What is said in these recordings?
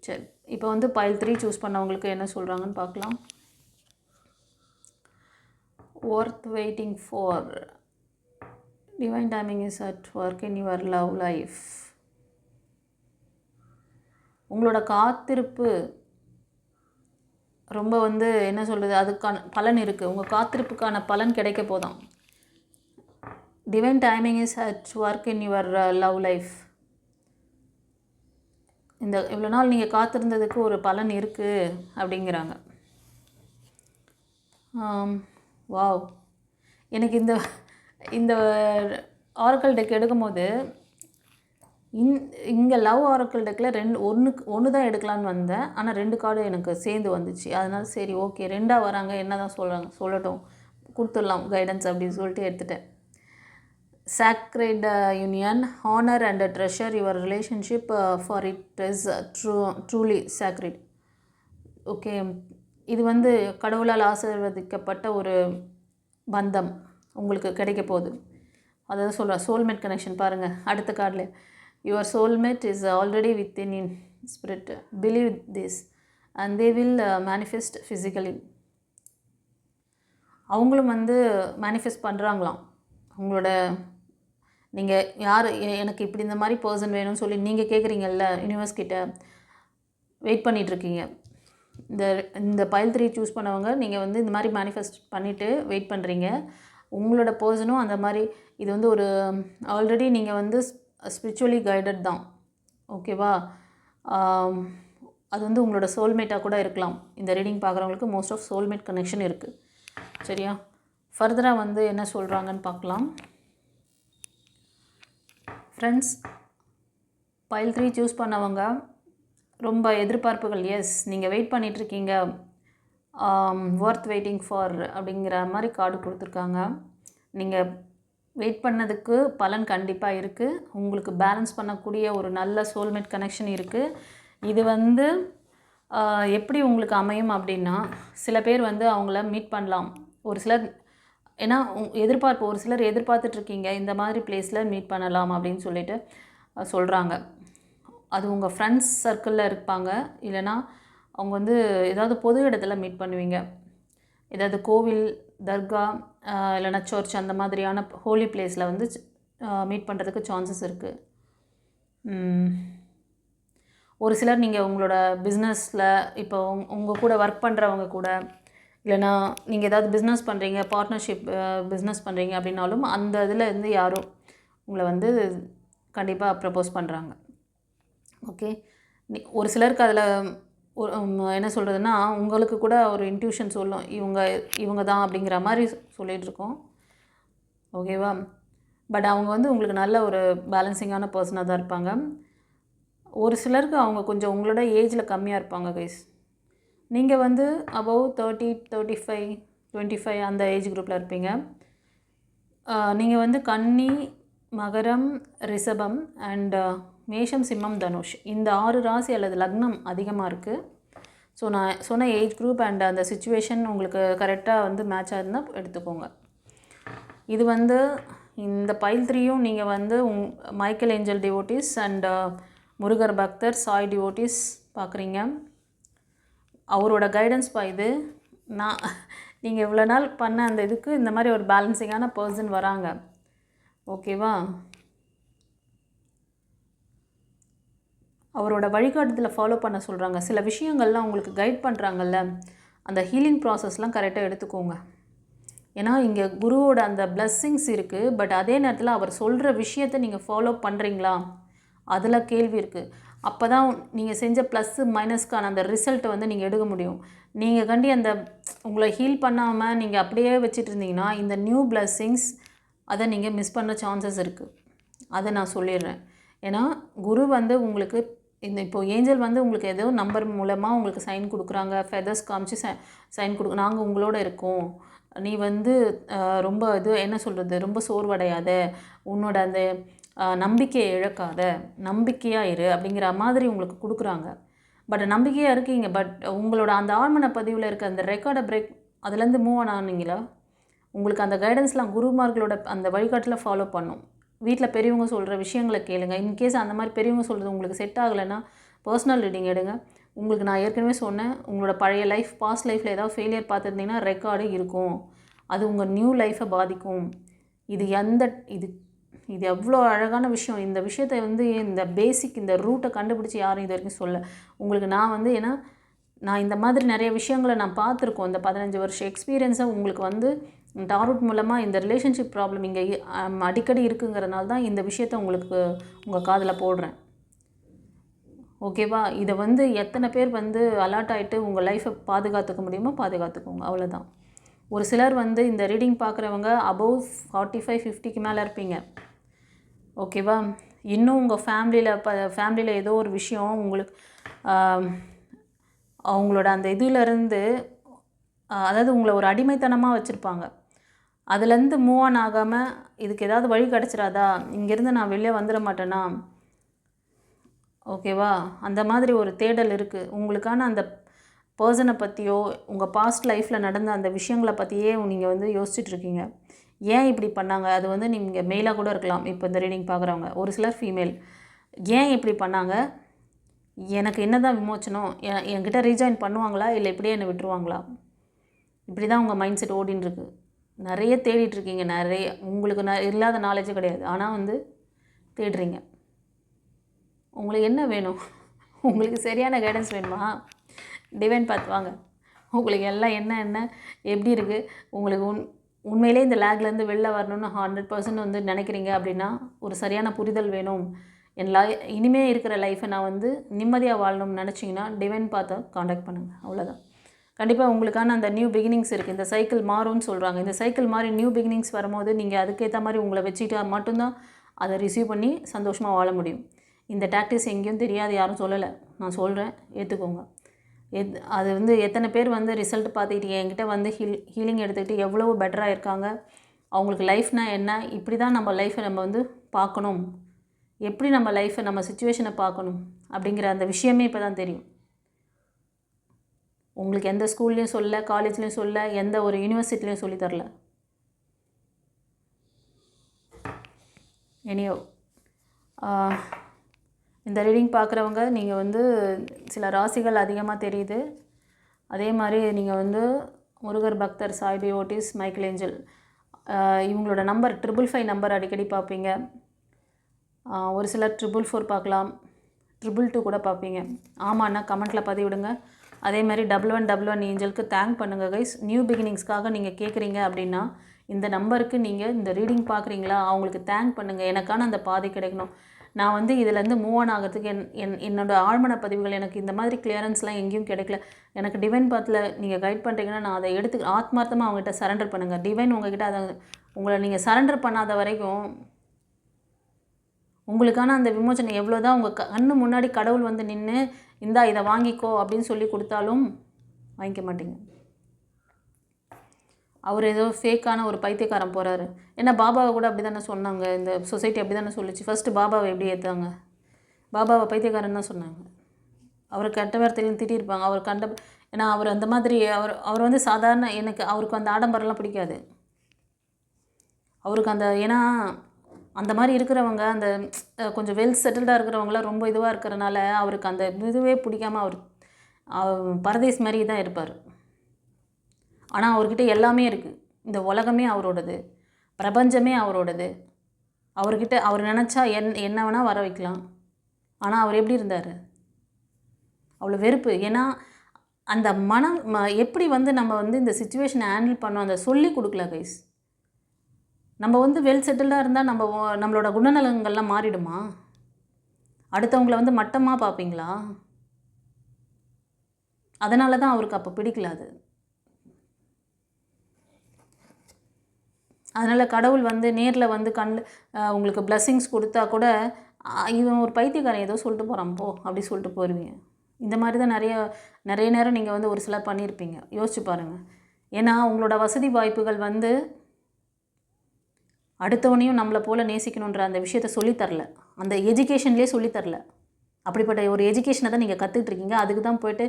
சரி, இப்போ வந்து pile 3 சூஸ் பண்ணவங்களுக்கு என்ன சொல்கிறாங்கன்னு பார்க்கலாம். Worth waiting for. Divine timing is at work in your love life. உங்களோட காத்திருப்பு ரொம்ப வந்து என்ன சொல்கிறது, அதுக்கான பலன் இருக்குது. உங்கள் காத்திருப்புக்கான பலன் கிடைக்க போதாம். Divine timing is at work in your love life. இந்த இவ்வளோ நாள் நீங்கள் காத்திருந்ததுக்கு ஒரு பலன் இருக்குது அப்படிங்கிறாங்க. வாவ், எனக்கு இந்த இந்த ஆரக்கிள் டெக் எடுக்கும்போது இங்கே லவ் ஆரக்கிள் டெக்கில் ஒன்று தான் எடுக்கலான்னு வந்தேன். ஆனால் 2 கார்டு எனக்கு சேர்ந்து வந்துச்சு. அதனால சரி ஓகே, 2ஆக வராங்க, என்ன தான் சொல்கிறாங்க சொல்லட்டும், கொடுத்துடலாம் கைடன்ஸ் அப்படின்னு சொல்லிட்டு எடுத்துட்டேன். Sacred union, honor and treasure your relationship for it is truly sacred. Okay, இது வந்து கடவுளால் ஆசீர்வதிக்கப்பட்ட ஒரு பந்தம் உங்களுக்கு கிடைக்க போகுது. அதாவது சொல்கிறேன், சோல்மேட் கனெக்ஷன். பாருங்கள் அடுத்த கார்டில், your soulmate is already within in spirit, believe this and they will manifest physically. அவங்களும் வந்து மேனிஃபெஸ்ட் பண்ணுறாங்களாம். உங்களோட நீங்கள் யார் எனக்கு இப்படி இந்த மாதிரி பர்சன் வேணும்னு சொல்லி நீங்கள் கேட்குறீங்கல்ல, யூனிவர்ஸ் கிட்ட வெயிட் பண்ணிகிட்ருக்கீங்க. இந்த pile 3 சூஸ் பண்ணவங்க நீங்கள் வந்து இந்த மாதிரி மேனிஃபெஸ்ட் பண்ணிவிட்டு வெயிட் பண்ணுறீங்க. உங்களோட பர்சனும் அந்த மாதிரி, இது வந்து ஒரு ஆல்ரெடி நீங்கள் வந்து ஸ்பிரிச்சுவலி கைடட் தான், ஓகேவா? அது வந்து உங்களோட சோல்மேட்டாக கூட இருக்கலாம். இந்த ரீடிங் பார்க்குறவங்களுக்கு மோஸ்ட் ஆஃப் சோல்மேட் கனெக்ஷன் இருக்குது. சரியா? ஃபர்தராக வந்து என்ன சொல்கிறாங்கன்னு பார்க்கலாம். ஃப்ரெண்ட்ஸ், pile 3 சூஸ் பண்ணவங்க ரொம்ப எதிர்பார்ப்புகள், எஸ் நீங்கள் வெயிட் பண்ணிகிட்ருக்கீங்க, ஒர்த் வெயிட்டிங் ஃபார் அப்படிங்கிற மாதிரி கார்டு கொடுத்துருக்காங்க. நீங்கள் வெயிட் பண்ணதுக்கு பலன் கண்டிப்பாக இருக்குது. உங்களுக்கு பேலன்ஸ் பண்ணக்கூடிய ஒரு நல்ல சோல்மேட் கனெக்ஷன் இருக்குது. இது வந்து எப்படி உங்களுக்கு அமையும் அப்படின்னா, சில பேர் வந்து அவங்கள மீட் பண்ணலாம். ஒரு சிலர் ஏன்னா ஒரு சிலர் எதிர்பார்த்துட்ருக்கீங்க, இந்த மாதிரி பிளேஸில் மீட் பண்ணலாம் அப்படின்னு சொல்லிட்டு சொல்கிறாங்க. அது உங்கள் ஃப்ரெண்ட்ஸ் சர்க்கிளில் இருப்பாங்க, இல்லைனா அவங்க வந்து ஏதாவது பொது இடத்துல மீட் பண்ணுவீங்க. ஏதாவது கோவில், தர்கா, இல்லைனா சர்ச், அந்த மாதிரியான ஹோலி பிளேஸில் வந்து மீட் பண்ணுறதுக்கு சான்சஸ் இருக்குது. ஒரு சிலர் நீங்கள் உங்களோட பிஸ்னஸில் இப்போ உங்கள் கூட ஒர்க் பண்ணுறவங்க கூட, இல்லைனா நீங்கள் ஏதாவது பிஸ்னஸ் பண்ணுறீங்க, பார்ட்னர்ஷிப் பிஸ்னஸ் பண்ணுறீங்க அப்படின்னாலும் அந்த இதில் இருந்து யாரும் உங்களை வந்து கண்டிப்பாக ப்ரப்போஸ் பண்ணுறாங்க. ஓகே, ஒரு சிலருக்கு அதில் ஒரு என்ன சொல்கிறதுனா, உங்களுக்கு கூட ஒரு இன்ட்யூஷன் சொல்லும், இவங்க தான் அப்படிங்கிற மாதிரி சொல்லிகிட்ருக்கோம், ஓகேவா? பட் அவங்க வந்து உங்களுக்கு நல்ல ஒரு பேலன்சிங்கான பர்சனாக தான் இருப்பாங்க. ஒரு சிலருக்கு அவங்க கொஞ்சம் உங்களோட ஏஜில் கம்மியாக இருப்பாங்க கைஸ். நீங்கள் வந்து அபவ் 30, 35, 25 அந்த ஏஜ் குரூப்பில் இருப்பீங்க. நீங்கள் வந்து கன்னி, மகரம், ரிஷபம் அண்ட் மேஷம், சிம்மம், தனுஷ், இந்த 6 ராசி அல்லது லக்னம் அதிகமாக இருக்குது. ஸோ நான் சொன்ன ஏஜ் குரூப் அண்ட் அந்த சிச்சுவேஷன் உங்களுக்கு கரெக்டாக வந்து மேட்ச் ஆகுதுன்னா எடுத்துக்கோங்க. இது வந்து இந்த pile 3யும் நீங்கள் வந்து Michael angel devotees and Murugar பக்தர், சாய் டிவோட்டிஸ் பார்க்குறீங்க. அவரோட கைடன்ஸ் இது. நீங்கள் இவ்வளோ நாள் பண்ண அந்த இதுக்கு இந்த மாதிரி ஒரு பேலன்சிங்கான பர்சன் வராங்க, ஓகேவா? அவரோட வழிகாட்டுதலை ஃபாலோ பண்ண சொல்கிறாங்க. சில விஷயங்கள்லாம் உங்களுக்கு கைட் பண்ணுறாங்கல்ல, அந்த ஹீலிங் ப்ராசஸ்லாம் கரெக்டாக எடுத்துக்கோங்க. ஏன்னா இங்கே குருவோட அந்த பிளஸ்ஸிங்ஸ் இருக்குது. பட் அதே நேரத்தில் அவர் சொல்கிற விஷயத்தை நீங்கள் ஃபாலோ பண்ணுறீங்களா, அதில் கேள்வி இருக்குது. அப்போ தான் நீங்கள் செஞ்ச ப்ளஸ்ஸு மைனஸ்க்கான அந்த ரிசல்ட்டை வந்து நீங்கள் எடுக்க முடியும். நீங்கள் அந்த உங்களை ஹீல் பண்ணாமல் நீங்கள் அப்படியே வச்சுட்டு இருந்தீங்கன்னா இந்த நியூ பிளஸ்ஸிங்ஸ் அதை நீங்கள் மிஸ் பண்ண சான்சஸ் இருக்குது. அதை நான் சொல்லிடுறேன். ஏன்னா குரு வந்து உங்களுக்கு இப்போது ஏஞ்சல் வந்து உங்களுக்கு ஏதோ நம்பர் மூலமாக உங்களுக்கு சைன் கொடுக்குறாங்க, ஃபெதர்ஸ் காமிச்சு சைன் நாங்கள் உங்களோட இருக்கோம், நீ வந்து ரொம்ப என்ன சொல்கிறது, ரொம்ப சோர்வடையாத, உன்னோட அந்த நம்பிக்கையை இழக்காத, நம்பிக்கையாக இரு அப்படிங்கிற மாதிரி உங்களுக்கு கொடுக்குறாங்க. பட் நம்பிக்கையாக இருக்கீங்க. பட் உங்களோட அந்த ஆழ்மன பதிவில் இருக்க அந்த ரெக்கார்டை பிரேக், அதுலேருந்து மூவ் ஆனீங்களா? உங்களுக்கு அந்த கைடன்ஸ்லாம் குருமார்களோட அந்த வழிகாட்டில் ஃபாலோ பண்ணும். வீட்டில் பெரியவங்க சொல்கிற விஷயங்களை கேளுங்க. இன்கேஸ் அந்த மாதிரி பெரியவங்க சொல்கிறது உங்களுக்கு செட் ஆகலைன்னா பர்சனல் ரீடிங் எடுங்க. உங்களுக்கு நான் ஏற்கனவே சொன்னேன், உங்களோட பழைய லைஃப், பாஸ்ட் லைஃப்பில் ஏதாவது ஃபெயிலியர் பார்த்துருந்தீங்கன்னா ரெக்கார்டு இருக்கும். அது உங்கள் நியூ லைஃப்பை பாதிக்கும். இது இது இது எவ்வளோ அழகான விஷயம். இந்த விஷயத்தை வந்து இந்த பேசிக், இந்த ரூட்டை கண்டுபிடிச்சி யாரும் இது வரைக்கும் சொல்ல. உங்களுக்கு நான் வந்து ஏன்னா நான் இந்த மாதிரி நிறைய விஷயங்களை நான் பார்த்துருக்கோம். இந்த 15 வருஷம் எக்ஸ்பீரியன்ஸை உங்களுக்கு வந்து டாரூட் மூலமாக இந்த ரிலேஷன்ஷிப் ப்ராப்ளம் இங்கே அடிக்கடி இருக்குங்கிறனால தான் இந்த விஷயத்த உங்களுக்கு உங்கள் காதில் போடுறேன். ஓகேவா? இதை வந்து எத்தனை பேர் வந்து அலர்ட் ஆகிட்டு உங்கள் லைஃப்பை பாதுகாத்துக்க முடியுமோ பாதுகாத்துக்கோங்க, அவ்வளோதான். ஒரு சிலர் வந்து இந்த ரீடிங் பார்க்குறவங்க அபவ் 45, 50க்கு மேலே இருப்பீங்க. ஓகேவா? இன்னும் உங்கள் ஃபேமிலியில் ஏதோ ஒரு விஷயம் உங்களுக்கு அவங்களோட அந்த இதிலேருந்து அதாவது உங்களை ஒரு அடிமைத்தனமாக வச்சுருப்பாங்க. அதுலேருந்து மூவ் ஆன் ஆகாமல் இதுக்கு ஏதாவது வழி கிடச்சிடாதா, இங்கேருந்து நான் வெளியே வந்துட மாட்டேனா, ஓகேவா? அந்த மாதிரி ஒரு தேடல் இருக்குது. உங்களுக்கான அந்த பர்சனை பற்றியோ உங்கள் பாஸ்ட் லைஃப்பில் நடந்த அந்த விஷயங்களை பற்றியே நீங்கள் வந்து யோசிச்சுட்ருக்கீங்க. ஏன் இப்படி பண்ணாங்க? அது வந்து நீங்கள் மெயிலாக கூட இருக்கலாம். இப்போ இந்த ரீடிங் பார்க்குறவங்க ஒரு சிலர் ஃபீமேல், ஏன் இப்படி பண்ணாங்க, எனக்கு என்ன தான் விமோச்சனம், என்கிட்ட ரீஜாயின் பண்ணுவாங்களா இல்லை இப்படியே என்னை விட்டுருவாங்களா, இப்படி தான் உங்கள் மைண்ட் செட் ஓடின்ட்டுருக்கு. நிறைய தேடிட்டுருக்கீங்க. நிறைய உங்களுக்கு இல்லாத நாலேஜே கிடையாது. ஆனால் வந்து தேடுறீங்க. உங்களுக்கு என்ன வேணும்? உங்களுக்கு சரியான கைடன்ஸ் வேணுமா? டிவைன் பார்த்து வாங்க. உங்களுக்கு எல்லாம் என்ன எப்படி இருக்குது, உங்களுக்கு உண்மையிலே இந்த லேக்லேருந்து வெளில வரணும்னு 100% வந்து நினைக்கிறீங்க அப்படின்னா, ஒரு சரியான புரிதல் வேணும், என் இனிமேல் இருக்கிற லைஃப்பை நான் வந்து நிம்மதியாக வாழணும்னு நினச்சிங்கன்னா டிவைன் பார்த்து காண்டாக்ட் பண்ணுங்கள், அவ்வளோதான். கண்டிப்பாக உங்களுக்கான அந்த நியூ பிகினிங்ஸ் இருக்குது. இந்த சைக்கிள் மாறும்னு சொல்கிறாங்க. இந்த சைக்கிள் மாதிரி நியூ பிகினிங்ஸ் வரும்போது நீங்கள் அதுக்கேற்ற மாதிரி உங்களை வச்சுக்கிட்டா மட்டும்தான் அதை ரிசீவ் பண்ணி சந்தோஷமாக வாழ முடியும். இந்த டாக்டிக்ஸ் எங்கேயும் தெரியாது, யாரும் சொல்லலை, நான் சொல்கிறேன், ஏற்றுக்கோங்க. அது வந்து எத்தனை பேர் வந்து ரிசல்ட் பார்த்துக்கிட்டு என்கிட்ட வந்து ஹீலிங் எடுத்துக்கிட்டு எவ்வளோ பெட்டராக இருக்காங்க. அவங்களுக்கு லைஃப்னால் என்ன, இப்படி தான் நம்ம லைஃப்பை நம்ம வந்து பார்க்கணும், எப்படி நம்ம லைஃப்பை நம்ம சிச்சுவேஷனை பார்க்கணும் அப்படிங்கிற அந்த விஷயமே இப்போ தான் தெரியும். உங்களுக்கு எந்த ஸ்கூல்லையும் சொல்ல, காலேஜ்லேயும் சொல்ல, எந்த ஒரு யூனிவர்சிட்டிலையும் சொல்லி தரல. எனியோ இந்த ரீடிங் பார்க்குறவங்க நீங்கள் வந்து சில ராசிகள் அதிகமாக தெரியுது. அதே மாதிரி நீங்கள் வந்து முருகர் பக்தர், சாய் டிவோட்டிஸ், மைக்கேல் ஏஞ்சல், இவங்களோட நம்பர் 555 நம்பர் அடிக்கடி பார்ப்பீங்க. ஒரு சிலர் 444 பார்க்கலாம், 222 கூட பார்ப்பீங்க. ஆமாண்ணா கமெண்ட்டில் பதிவிடுங்க. அதே மாதிரி 1111 ஏஞ்சலுக்கு தேங்க் பண்ணுங்கள் கைஸ். நியூ பிகினிங்ஸ்க்காக நீங்கள் கேட்குறீங்க அப்படின்னா இந்த நம்பருக்கு நீங்கள் இந்த ரீடிங் பார்க்குறீங்களா, அவங்களுக்கு தேங்க் பண்ணுங்கள். எனக்கான அந்த பாதை கிடைக்கணும், நான் வந்து இதிலேருந்து மூவ் ஆன் ஆகிறதுக்கு என்னோடய ஆழ்மன பதிவுகள் எனக்கு இந்த மாதிரி கிளியரன்ஸ்லாம் எங்கேயும் கிடைக்கல, எனக்கு டிவைன் பாத்தில் நீங்கள் கைட் பண்ணுறீங்கன்னா நான் அதை எடுத்து ஆத்மார்த்தமாக அவங்ககிட்ட சரண்டர் பண்ணுங்கள். டிவைன் உங்ககிட்ட அதை உங்களை நீங்கள் சரண்டர் பண்ணாத வரைக்கும் உங்களுக்கான அந்த விமோச்சனை எவ்வளோ தான் உங்கள் கண்ணு முன்னாடி கடவுள் வந்து நின்று இந்தா இதை வாங்கிக்கோ அப்படின்னு சொல்லி கொடுத்தாலும் வாங்கிக்க மாட்டீங்க. அவர் ஏதோ ஃபேக்கான ஒரு பைத்தியக்காரன் போகிறாரு. ஏன்னா பாபாவை கூட அப்படி தானே சொன்னாங்க, இந்த சொசைட்டி அப்படி தானே சொல்லிச்சு. ஃபஸ்ட்டு பாபாவை எப்படி ஏற்றாங்க, பாபாவை பைத்தியக்காரன் தான் சொன்னாங்க. அவர் கெட்ட வார்த்தையிலும் திட்டியிருப்பாங்க. அவர் ஏன்னா அவர் அந்த மாதிரி அவர் வந்து சாதாரண, அவருக்கு அந்த ஆடம்பரம்லாம் பிடிக்காது. அவருக்கு ஏன்னா அந்த மாதிரி இருக்கிறவங்க, அந்த கொஞ்சம் வெல் செட்டில்டாக இருக்கிறவங்களாம் ரொம்ப இதுவாக இருக்கிறனால அவருக்கு அந்த இதுவே பிடிக்காமல் அவர் பரதேஸ் மாதிரி தான் இருப்பார். ஆனால் அவர்கிட்ட எல்லாமே இருக்குது. இந்த உலகமே அவரோடது, பிரபஞ்சமே அவரோடது. அவர்கிட்ட அவர் நினச்சா என்ன வேணால் வர வைக்கலாம். ஆனால் அவர் எப்படி இருந்தார், அவ்வளோ வெறுப்பு. ஏன்னா அந்த மனம் எப்படி வந்து நம்ம வந்து இந்த சிச்சுவேஷனை ஹேண்டில் பண்ணோம், அதை சொல்லி கொடுக்கல கைஸ். நம்ம வந்து வெல் செட்டில்டாக இருந்தால் நம்மளோட குணநலங்கள்லாம் மாறிடுமா? அடுத்தவங்களை வந்து மட்டமாக பார்ப்பீங்களா? அதனால தான் அவருக்கு அப்போ பிடிக்கல அது. அதனால் கடவுள் வந்து நேரில் வந்து உங்களுக்கு பிளஸ்ஸிங்ஸ் கொடுத்தா கூட இவன் ஒரு பைத்தியக்காரன் ஏதோ சொல்லிட்டு போகிறான் போ அப்படி சொல்லிட்டு போயிடுவீங்க. இந்த மாதிரி தான் நிறைய நேரம் நீங்கள் வந்து ஒரு சிலர் பண்ணியிருப்பீங்க. யோசிச்சு பாருங்கள். ஏன்னா உங்களோட வசதி வாய்ப்புகள் வந்து அடுத்தவனையும் நம்மளை போல் நேசிக்கணுன்ற அந்த விஷயத்தை சொல்லித்தரல, அந்த எஜுகேஷன்லேயே சொல்லித்தரல. அப்படிப்பட்ட ஒரு எஜுகேஷனை தான் நீங்கள் கற்றுட்ருக்கீங்க. அதுக்கு தான் போய்ட்டு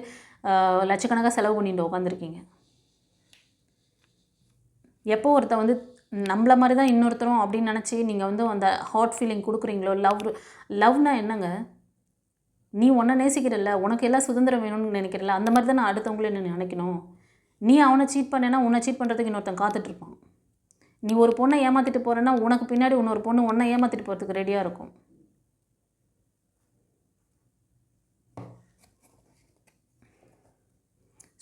லட்சக்கணக்காக செலவு பண்ணிட்டு உட்காந்துருக்கீங்க. எப்போ ஒருத்தன் வந்து நம்மள மாதிரி தான் இன்னொருத்தரும் அப்படின்னு நினச்சி நீங்கள் வந்து அந்த ஹாட் ஃபீலிங் கொடுக்குறீங்களோ, லவ்னா என்னங்க, நீ உன்னை நேசிக்கிறல்ல, உனக்கு எல்லாம் சுதந்திரம் வேணும்னு நினைக்கிறல்ல, அந்த மாதிரி தான் நான் அடுத்தவங்களே நீ நினைக்கணும். நீ அவனை சீட் பண்ணேன்னா உன்னை சீட் பண்ணுறதுக்கு இன்னொருத்தன் காத்துட்ருப்பான். நீ ஒரு பொண்ணை ஏமாற்றிட்டு போகிறேன்னா உனக்கு பின்னாடி இன்னொரு பொண்ணு உன்னை ஏமாற்றிட்டு போகிறதுக்கு ரெடியாக இருக்கும்.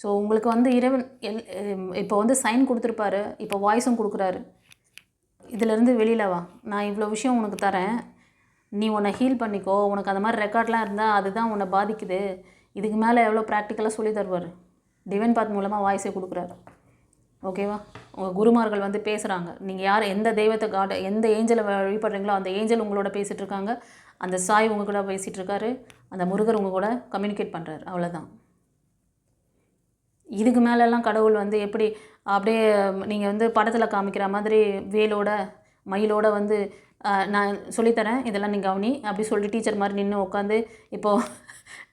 ஸோ உங்களுக்கு வந்து இறைவன் இப்போ வந்து சைன் கொடுத்துருப்பாரு, இப்போ வாய்ஸும் கொடுக்குறாரு. இதிலேருந்து வெளியில் வா, நான் இவ்வளோ விஷயம் உனக்கு தரேன், நீ உன்னை ஹீல் பண்ணிக்கோ. உனக்கு அந்த மாதிரி ரெக்கார்ட்லாம் இருந்தால் அதுதான் உன்னை பாதிக்குது. இதுக்கு மேலே எவ்வளோ ப்ராக்டிக்கலாக சொல்லி தருவார். டிவைன் பாத் மூலமாக வாய்ஸே கொடுக்குறாரு. ஓகேவா? உங்கள் குருமார்கள் வந்து பேசுகிறாங்க. நீங்கள் யார் எந்த தெய்வத்தை எந்த ஏஞ்சலை வழிபடுறீங்களோ அந்த ஏஞ்சல் உங்களோட பேசிகிட்டு இருக்காங்க. அந்த சாய் உங்கள் கூட பேசிகிட்டு இருக்காரு. அந்த முருகர் உங்கள் கூட கம்யூனிகேட் பண்ணுறாரு. அவ்வளோதான். இதுக்கு மேலெல்லாம் கடவுள் வந்து எப்படி அப்படியே நீங்கள் வந்து படத்தில் காமிக்கிற மாதிரி வேலோட மயிலோட வந்து நான் சொல்லித்தரேன், இதெல்லாம் நீங்கள் கவனி அப்படி சொல்லி டீச்சர் மாதிரி நின்று உட்காந்து இப்போது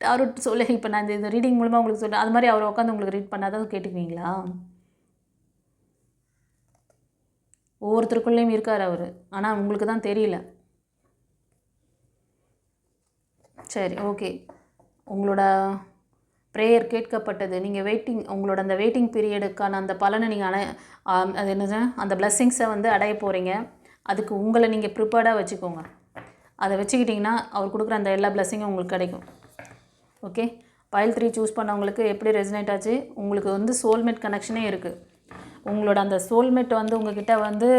டாரூட் சொல்லி இப்போ நான் இந்த ரீடிங் மூலமாக உங்களுக்கு சொல்கிறேன், அது மாதிரி அவர் உட்காந்து உங்களுக்கு ரீட் பண்ணாதான் கேட்டுக்குவீங்களா? ஒவ்வொருத்தருக்குள்ளேயும் இருக்கார் அவர், ஆனால் உங்களுக்கு தான் தெரியல. சரி, ஓகே. உங்களோட ப்ரேயர் கேட்கப்பட்டது. நீங்கள் உங்களோட அந்த வெயிட்டிங் பீரியடுக்கான அந்த பலனை நீங்கள் அது என்னது அந்த பிளெஸ்ஸிங்ஸை வந்து அடைய போகிறீங்க. அதுக்கு உங்களை நீங்கள் ப்ரிப்பேர்டாக வச்சுக்கோங்க. அதை வச்சுக்கிட்டிங்கன்னா அவர் கொடுக்குற அந்த எல்லா பிளெஸ்ஸிங்கும் உங்களுக்கு கிடைக்கும். ஓகே. பைல் 3 சூஸ் பண்ணவங்களுக்கு எப்படி ரெசனேட் ஆச்சு? உங்களுக்கு வந்து சோல்மேட் கனெக்ஷனே இருக்குது. உங்களோட அந்த சோல்மேட் வந்து உங்கள்கிட்ட வந்து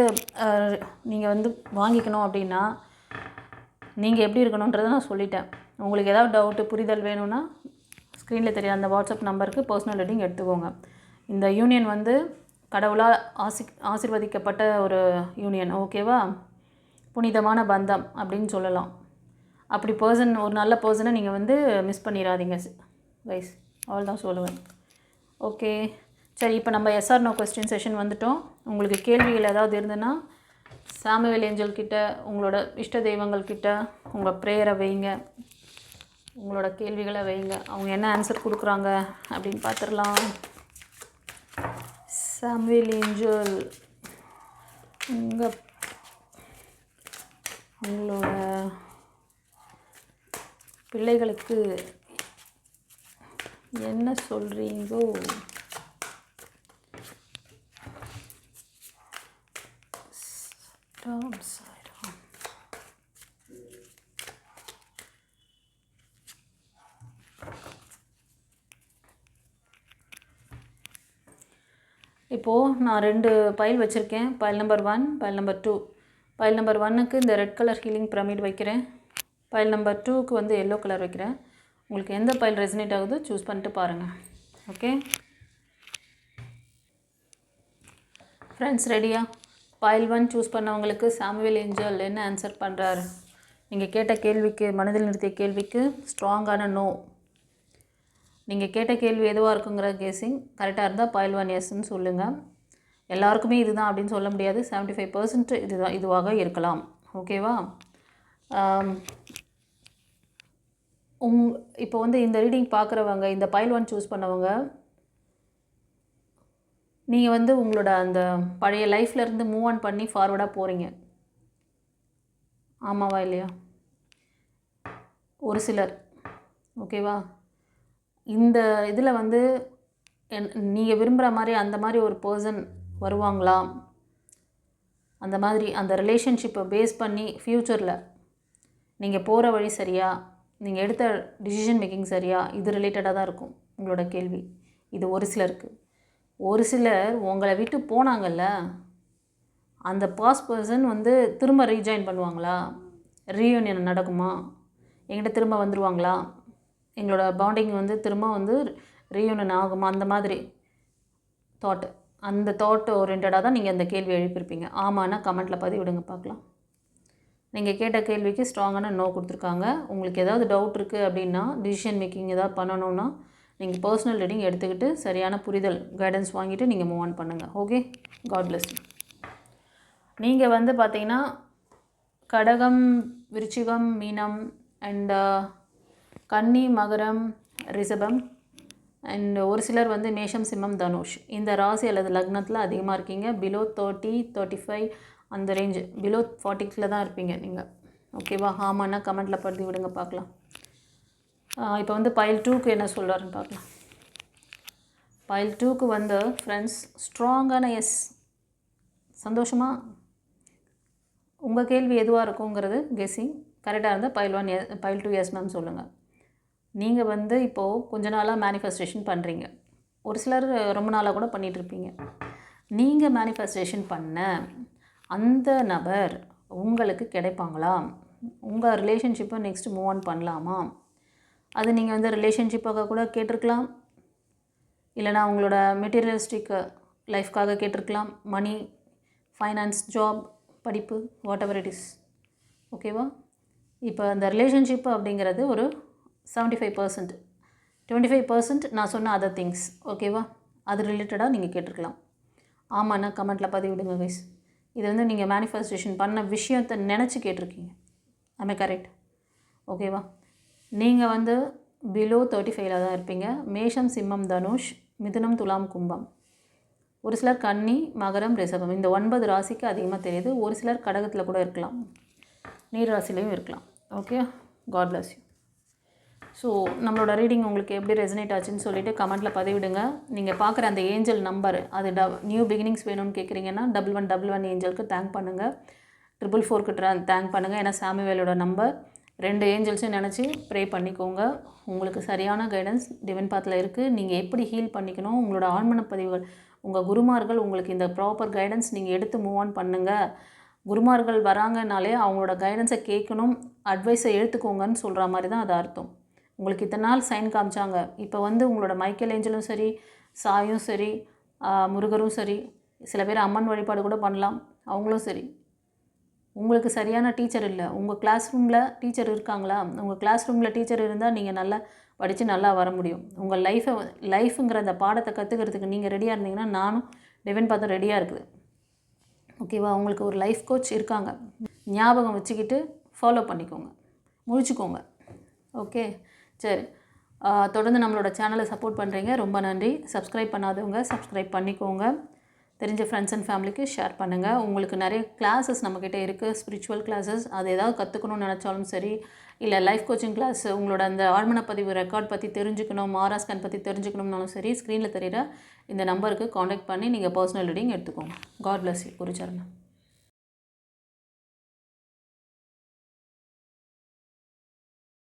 நீங்கள் வந்து வாங்கிக்கணும் அப்படின்னா நீங்கள் எப்படி இருக்கணுன்றதை நான் சொல்லிட்டேன். உங்களுக்கு ஏதாவது டவுட்டு புரிதல் வேணும்னா ஸ்க்ரீனில் தெரியாத அந்த வாட்ஸ்அப் நம்பருக்கு பர்சனல் ரீடிங் எடுத்துக்கோங்க. இந்த யூனியன் வந்து கடவுளால் ஆசீர்வதிக்கப்பட்ட ஒரு யூனியன். ஓகேவா? புனிதமான பந்தம் அப்படின்னு சொல்லலாம். அப்படி ஒரு நல்ல பர்சனை நீங்கள் வந்து மிஸ் பண்ணிடாதீங்க கைஸ். அவள் தான் சொல்லுவேன். ஓகே, சரி. இப்போ நம்ம எஸ்ஆர் நோ கொஸ்டின் செஷன் வந்துட்டோம். உங்களுக்கு கேள்விகள் ஏதாவது இருந்ததுன்னா சாமுவேல் ஏஞ்சல் கிட்ட, உங்களோட இஷ்ட தெய்வங்கள் கிட்ட உங்கள் ப்ரேயரை வைங்க, உங்களோட கேள்விகளை வைங்க. அவங்க என்ன ஆன்சர் கொடுக்குறாங்க அப்படின்னு பார்த்துடலாம். சாமுவேல் ஏஞ்சல், உங்களோட பிள்ளைகளுக்கு என்ன சொல்கிறீங்கோ? இப்போது நான் 2 பைல் வச்சுருக்கேன். File number 1, file number 2. File number 1க்கு இந்த ரெட் கலர் ஹீலிங் பிரமிட் வைக்கிறேன். பைல் நம்பர் 2க்கு வந்து எல்லோ கலர் வைக்கிறேன். உங்களுக்கு எந்த பைல் ரெசனேட் ஆகுதோ சூஸ் பண்ணிட்டு பாருங்கள். ஓகே ஃப்ரெண்ட்ஸ், ரெடியா? பைல் 1 சூஸ் பண்ணவங்களுக்கு சாமுவேல் ஏஞ்சல் என்ன ஆன்சர் பண்ணுறாரு? நீங்கள் கேட்ட கேள்விக்கு, மனதில் நிறுத்திய கேள்விக்கு ஸ்ட்ராங்கான நோ. நீங்கள் கேட்ட கேள்வி எதுவாக இருக்குங்கிற கேஸிங் கரெக்டாக இருந்தால் பைல் 1 எஸ்ன்னு சொல்லுங்கள். எல்லாருக்குமே இதுதான் அப்படின்னு சொல்ல முடியாது. 75% இதுவாக இருக்கலாம். ஓகேவா? இப்போ வந்து இந்த ரீடிங் பார்க்குறவங்க, இந்த பைல் 1 சூஸ் பண்ணவங்க, நீங்கள் வந்து உங்களோட அந்த பழைய லைஃப்லேருந்து மூவ் ஆன் பண்ணி ஃபார்வர்டாக போகிறீங்க. ஆமாவா இல்லையா? ஒரு சிலர். ஓகேவா? இந்த இதில் வந்து நீங்கள் விரும்புகிற மாதிரி அந்த மாதிரி ஒரு பர்சன் வருவாங்களா? அந்த மாதிரி அந்த ரிலேஷன்ஷிப்பை பேஸ் பண்ணி ஃப்யூச்சரில் நீங்கள் போகிற வழி சரியா, நீங்கள் எடுத்த டிசிஷன் மேக்கிங் சரியா, இது ரிலேட்டடாக தான் இருக்கும் உங்களோட கேள்வி. இது ஒரு சிலருக்கு. ஒரு சிலர் உங்களை விட்டு போனாங்கல்ல, அந்த பாஸ்ட் பர்சன் வந்து திரும்ப ரீஜாயின் பண்ணுவாங்களா? ரீயூனியன் நடக்குமா? என்கிட்ட திரும்ப வந்துடுவாங்களா? எங்களோட பாண்டிங் வந்து திரும்ப வந்து ரீயூனியன் ஆகுமா? அந்த மாதிரி அந்த தாட் ஓரியன்டாக தான் நீங்கள் அந்த கேள்வி எழுப்பியிருப்பீங்க. ஆமான்னா கமெண்ட்டில் பதிவிடுங்க பார்க்கலாம். நீங்கள் கேட்ட கேள்விக்கு ஸ்ட்ராங்கான நோ கொடுத்துருக்காங்க. உங்களுக்கு ஏதாவது டவுட் இருக்குது அப்படின்னா, டிசிஷன் மேக்கிங் ஏதாவது பண்ணணுன்னா நீங்கள் பர்சனல் ரீடிங் எடுத்துக்கிட்டு சரியான புரிதல் கைடன்ஸ் வாங்கிட்டு நீங்கள் மூவ் ஆன் பண்ணுங்கள். Okay, God bless you. நீங்கள் வந்து பார்த்தீங்கன்னா கடகம், விருச்சிகம், மீனம் அண்ட் கன்னி, மகரம், ரிஷபம் அண்ட் ஒரு சிலர் வந்து மேஷம், சிம்மம், தனுஷ் இந்த ராசி அல்லது லக்னத்தில் அதிகமாக இருக்கீங்க. பிலோ 30, 35 அந்த ரேஞ்சு, பிலோ 40ல் தான் இருப்பீங்க நீங்கள். ஓகேவா? ஆமான்னா கமெண்ட்டில் பதிவு விடுங்க பார்க்கலாம். இப்போ வந்து பைல் 2க்கு என்ன சொல்கிறாருன்னு பார்க்கலாம். பைல் 2க்கு வந்து ஃப்ரெண்ட்ஸ் ஸ்ட்ராங்கான எஸ். சந்தோஷமா உங்கள் கேள்வி எதுவாக இருக்குங்கிறது கெஸ்ஸிங். கரெக்டாக இருந்தால் பைல் 1 பைல் 2 எஸ் மேம் சொல்லுங்கள். நீங்கள் வந்து இப்போது கொஞ்ச நாளாக மேனிஃபெஸ்டேஷன் பண்ணுறீங்க. ஒரு சிலர் ரொம்ப நாளாக கூட பண்ணிகிட்ருப்பீங்க. நீங்கள் மேனிஃபெஸ்டேஷன் பண்ண அந்த நபர் உங்களுக்கு கிடைப்பாங்களா? உங்கள் ரிலேஷன்ஷிப்பை நெக்ஸ்ட் மூவ் ஆன் பண்ணலாமா? அது நீங்கள் வந்து ரிலேஷன்ஷிப்பாக கூட கேட்டிருக்கலாம், இல்லைனா உங்களோட மெட்டீரியலிஸ்டிக் லைஃப்காக கேட்டிருக்கலாம். மணி, ஃபைனான்ஸ், ஜாப், படிப்பு, வாட் எவர் இட் இஸ். ஓகேவா? இப்போ அந்த ரிலேஷன்ஷிப் அப்படிங்கிறது ஒரு 75%. 25% நான் சொன்ன அதர் திங்ஸ். ஓகேவா? அது ரிலேட்டடாக நீங்கள் கேட்டிருக்கலாம். ஆமாண்ணா கமெண்ட்டில் பதிவிடுங்க கைஸ். இது வந்து நீங்கள் மேனிஃபெஸ்டேஷன் பண்ண விஷயத்தை நினச்சி கேட்டிருக்கீங்க. I correct? ஓகேவா? நீங்கள் வந்து பிலோ 35 தான் இருப்பீங்க. மேஷம், சிம்மம், தனுஷ், மிதுனம், துலாம், கும்பம். ஒரு சிலர் கன்னி, மகரம், ரிஷபம். இந்த 9 ராசிக்கு அதிகமாக தெரியுது. ஒரு சிலர் கடகத்தில் கூட இருக்கலாம், நீர் ராசிலையும் இருக்கலாம். Okay, God bless you. So நம்மளோட ரீடிங் உங்களுக்கு எப்படி ரெசனேட் ஆச்சுன்னு சொல்லிவிட்டு கமெண்ட்டில் பதிவிடுங்க. நீங்கள் பார்க்குற அந்த ஏஞ்சல் நம்பர் அது நியூ பிகினிங்ஸ் வேணும்னு கேட்குறீங்கன்னா 1111 ஏஞ்சலுக்கு தேங்க் பண்ணுங்கள். 444க்கு தேங்க் பண்ணுங்கள். ஏன்னா சாமுவேலோட நம்பர். 2 ஏஞ்சல்ஸும் நினச்சி ப்ரே பண்ணிக்கோங்க. உங்களுக்கு சரியான கைடன்ஸ் டிவைன் பாத்தில் இருக்குது. நீங்கள் எப்படி ஹீல் பண்ணிக்கணும், உங்களோட ஆழ்மன பதிவுகள், உங்கள் குருமார்கள் உங்களுக்கு இந்த ப்ராப்பர் கைடன்ஸ் நீங்கள் எடுத்து மூவ் ஆன் பண்ணுங்கள். குருமார்கள் வராங்கனாலே அவங்களோட கைடன்ஸை கேட்கணும், அட்வைஸை எடுத்துக்கோங்கன்னு சொல்கிற மாதிரி தான் அது அர்த்தம். உங்களுக்கு இத்தனை நாள் சைன் காமிச்சாங்க. இப்போ வந்து உங்களோட மைக்கேல் ஏஞ்சலும் சரி, சாயும் சரி, முருகரும் சரி, சில பேர் அம்மன் வழிபாடு கூட பண்ணலாம், அவங்களும் சரி. உங்களுக்கு சரியான டீச்சர் இல்லை. உங்கள் கிளாஸ் ரூமில் டீச்சர் இருக்காங்களா? உங்கள் கிளாஸ் ரூமில் டீச்சர் இருந்தால் நீங்கள் நல்லா படித்து நல்லா வர முடியும். உங்கள் லைஃபுங்கிற அந்த பாடத்தை கற்றுக்கிறதுக்கு நீங்கள் ரெடியாக இருந்தீங்கன்னா நானும் டிவைன் பார்த்தா ரெடியாக இருக்குது. ஓகேவா? உங்களுக்கு ஒரு லைஃப் கோச் இருக்காங்க. ஞாபகம் வச்சுக்கிட்டு ஃபாலோ பண்ணிக்கோங்க, முழிச்சுக்கோங்க. ஓகே, சரி. தொடர்ந்து நம்மளோட சேனலை சப்போர்ட் பண்ணுறீங்க, ரொம்ப நன்றி. சப்ஸ்கிரைப் பண்ணாதவங்க சப்ஸ்கிரைப் பண்ணிக்கோங்க. தெரிஞ்ச ஃப்ரெண்ட்ஸ் அண்ட் ஃபேமிலிக்கு ஷேர் பண்ணுங்கள். உங்களுக்கு நிறைய கிளாஸஸ் நம்மக்கிட்ட இருக்குது, ஸ்பிரிச்சுவல் கிளாஸஸ். அது ஏதாவது கற்றுக்கணும்னு நினச்சாலும் சரி, இல்லை லைஃப் கோச்சிங் கிளாஸ், உங்களோட அந்த ஆழ்மனப்பதிவு ரெக்கார்ட் பற்றி தெரிஞ்சுக்கணும், மாரா ஸ்கேன் பற்றி தெரிஞ்சுக்கணும்னாலும் சரி, ஸ்க்ரீனில் தெரிகிற இந்த நம்பருக்கு காண்டாக்ட் பண்ணி நீங்கள் பர்சனல் ரீடிங் எடுத்துக்கோங்க. God bless you. குருச்சரணம்.